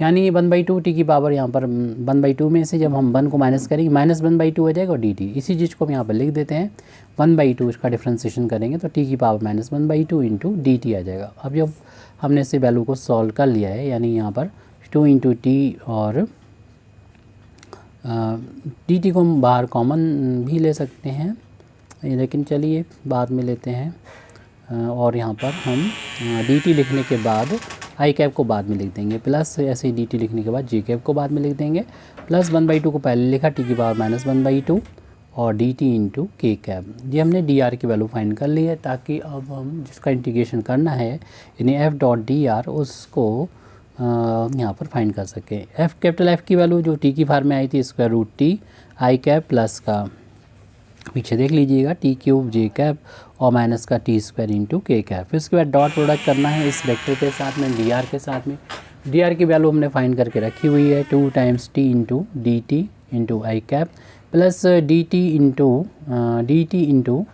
यानी 1/2 टी की पावर यहाँ पर 1/2 में से जब हम 1 को माइनस करेंगे -1/2 हो जाएगा और dt, इसी चीज़ को हम यहाँ पर लिख देते हैं 1/2, इसका डिफ्रेंसिएशन करेंगे तो टी की पावर -1/2 इंटू dt आ जाएगा। अब जब हमने इस वैल्यू को सॉल्व कर लिया है, यानी यहाँ पर 2 इंटू टी और dt को हम बाहर कॉमन भी ले सकते हैं, लेकिन चलिए बाद में लेते हैं। और यहाँ पर हम dt लिखने के बाद आई कैप को बाद में लिख देंगे, प्लस ऐसे ही dt लिखने के बाद जे कैप को बाद में लिख देंगे, प्लस 1/2 को पहले लिखा, टी की पावर -1/2 और dt इंटू के कैप। ये हमने dr की वैल्यू फाइंड कर ली है, ताकि अब हम जिसका इंटीग्रेशन करना है यानी f डॉट dr उसको यहाँ पर फाइंड कर सकें। कैपिटल F की वैल्यू जो t की फार्म में आई थी √t आई कैप प्लस का पीछे देख लीजिएगा t³ जे कैप और माइनस का t² इंटू के कैप। फिर उसके बाद डॉट प्रोडक्ट करना है इस वेक्टर के साथ में, dr के साथ में। dr की वैल्यू हमने फाइंड करके रखी हुई है 2 times t into dt into I cap plus dt into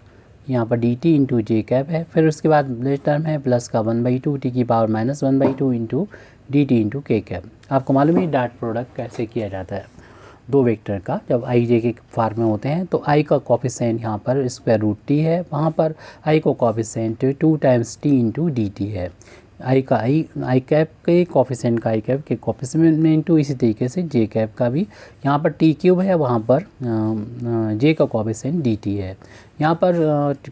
यहाँ पर dt इंटू जे कैप है। फिर उसके बाद टर्म है प्लस का 1/2 टी की पावर -1/2 इंटू dt इंटू के कैप। आपको मालूम है डॉट प्रोडक्ट कैसे किया जाता है दो वेक्टर का, जब आई जे के फॉर्म में होते हैं तो आई का कोफिशिएंट यहाँ पर √t है, वहाँ पर आई को coefficient 2 times t into dt है। आई कैप के कोफिशिएंट का आई कैप के कोफिशिएंट में इंटू, इसी तरीके से जे कैप का भी यहाँ पर t³ है, वहाँ पर जे का कोफिशिएंट dt है। यहाँ पर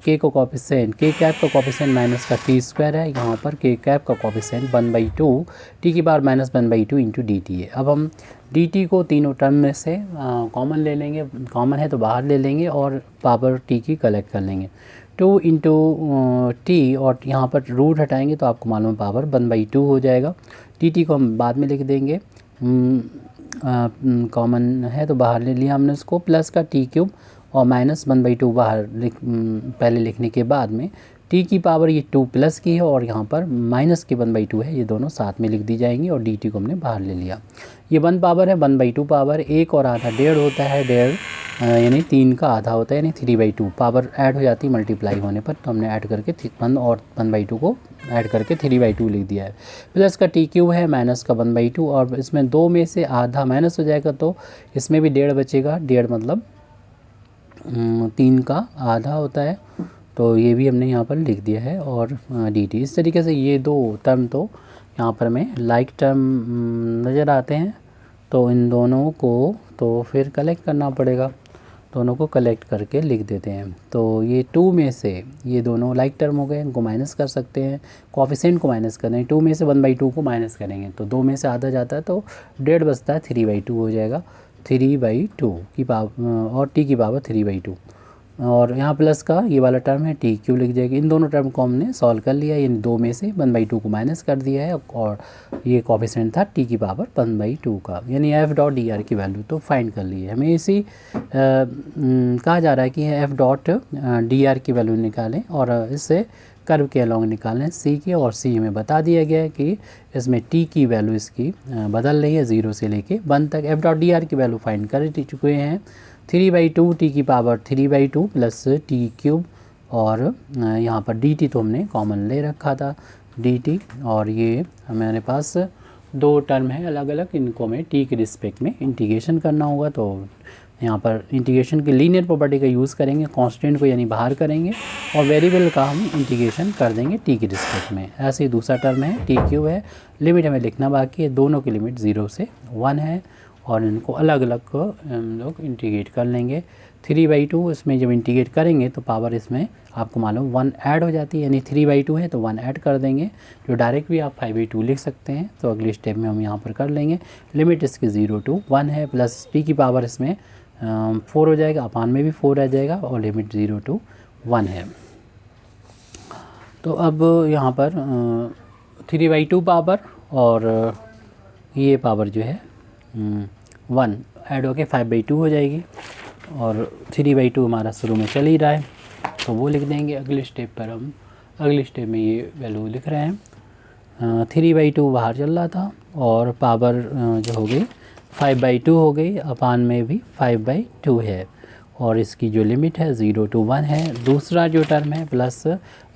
के को कोफिशिएंट के कैप का कोफिशिएंट माइनस का t² है, यहाँ पर के कैप का कोफिशिएंट 1/2 टी की पावर -1/2 इंटू dt है। अब हम dt को तीनों टर्म में से कॉमन ले लेंगे, कॉमन है तो बाहर ले लेंगे और पावर t की कलेक्ट कर लेंगे 2 इंटू टी और यहाँ पर रूट हटाएंगे तो आपको मालूम पावर 1/2 हो जाएगा। dt को हम बाद में लिख देंगे, कॉमन है तो बाहर ले लिया हमने उसको, प्लस का t³ और -1/2 बाहर पहले लिखने के बाद में t की पावर ये 2 प्लस की है और यहाँ पर माइनस की 1/2 है, ये दोनों साथ में लिख दी जाएंगी और dt को हमने बाहर ले लिया। ये 1 पावर है, 1/2 पावर 1 और आधा 1.5 होता है, 1.5 यानी 3 का आधा होता है, यानी 3/2 पावर ऐड हो जाती है मल्टीप्लाई होने पर, तो हमने ऐड करके 1 और 1/2 को ऐड करके 3/2 लिख दिया है। प्लस का t³ है माइनस का 1/2 और इसमें 2 में से आधा माइनस हो जाएगा तो इसमें भी 1.5 बचेगा, 1.5 मतलब 3 का आधा होता है, तो ये भी हमने यहाँ पर लिख दिया है और dt। इस तरीके से ये दो टर्म तो यहाँ पर हमें लाइक टर्म नज़र आते हैं, तो इन दोनों को तो फिर कलेक्ट करना पड़ेगा, दोनों को कलेक्ट करके लिख देते हैं। तो ये 2 में से ये दोनों लाइक टर्म हो गए, इनको माइनस कर सकते हैं, कोफिशिएंट को माइनस कर देंगे, 2 में से 1/2 को माइनस करेंगे तो 2 में से आधा जाता है तो 1.5 बचता है, 3/2 हो जाएगा, 3/2 की पावर और t की पावर 3/2 और यहाँ प्लस का ये वाला टर्म है t³ लिख जाएगी। इन दोनों टर्म को हमने सॉल्व कर लिया, यानी 2 में से 1/2 को माइनस कर दिया है और ये कोफिशिएंट था t की पावर 1/2 का, यानी f डॉट dr की वैल्यू तो फाइंड कर ली है। हमें इसी कहा जा रहा है कि f डॉट dr की वैल्यू निकालें और इससे कर्व के अलॉन्ग निकालें c के, और c हमें बता दिया गया है कि इसमें t की वैल्यू इसकी बदल रही है 0 से लेके 1 तक। f डॉट dr की वैल्यू फाइंड कर चुके हैं 3/2 टी की पावर 3/2 प्लस t³ और यहाँ पर dt तो हमने कॉमन ले रखा था dt, और ये हमारे पास दो टर्म है अलग अलग, इनको हमें t के रिस्पेक्ट में इंटीग्रेशन करना होगा। तो यहाँ पर इंटीग्रेशन की लीनियर प्रॉपर्टी का यूज़ करेंगे, कांस्टेंट को यानी बाहर करेंगे और वेरिएबल का हम इंटीग्रेशन कर देंगे t के रिस्पेक्ट में। ऐसे ही दूसरा टर्म है t³ है, लिमिट हमें लिखना बाकी है, दोनों की लिमिट 0 से 1 है और इनको अलग अलग को हम लोग इंटीग्रेट कर लेंगे। 3/2 इसमें जब इंटीग्रेट करेंगे तो पावर इसमें आपको मालूम 1 ऐड हो जाती है, यानी 3/2 है तो 1 ऐड कर देंगे, जो डायरेक्ट भी आप 5/2 लिख सकते हैं। तो अगले स्टेप में हम यहाँ पर कर लेंगे, लिमिट इसकी 0 to 1 है, प्लस t की पावर इसमें 4 हो जाएगा, अपान में भी 4 रह जाएगा और लिमिट 0 to 1 है। तो अब यहाँ पर 3/2 पावर और ये पावर जो है 1 ऐड होके 5/2 हो जाएगी और 3/2 हमारा शुरू में चल ही रहा है तो वो लिख देंगे। अगले स्टेप पर हम अगले स्टेप में ये वैल्यू लिख रहे हैं, 3/2 बाहर चल रहा था और पावर जो हो गई 5/2 हो गई, अपान में भी 5/2 है और इसकी जो लिमिट है 0 to 1 है। दूसरा जो टर्म है प्लस,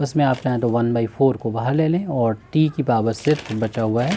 उसमें आप चाहें तो 1/4 को बाहर ले लें और t की पावर सिर्फ बचा हुआ है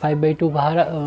5/2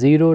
0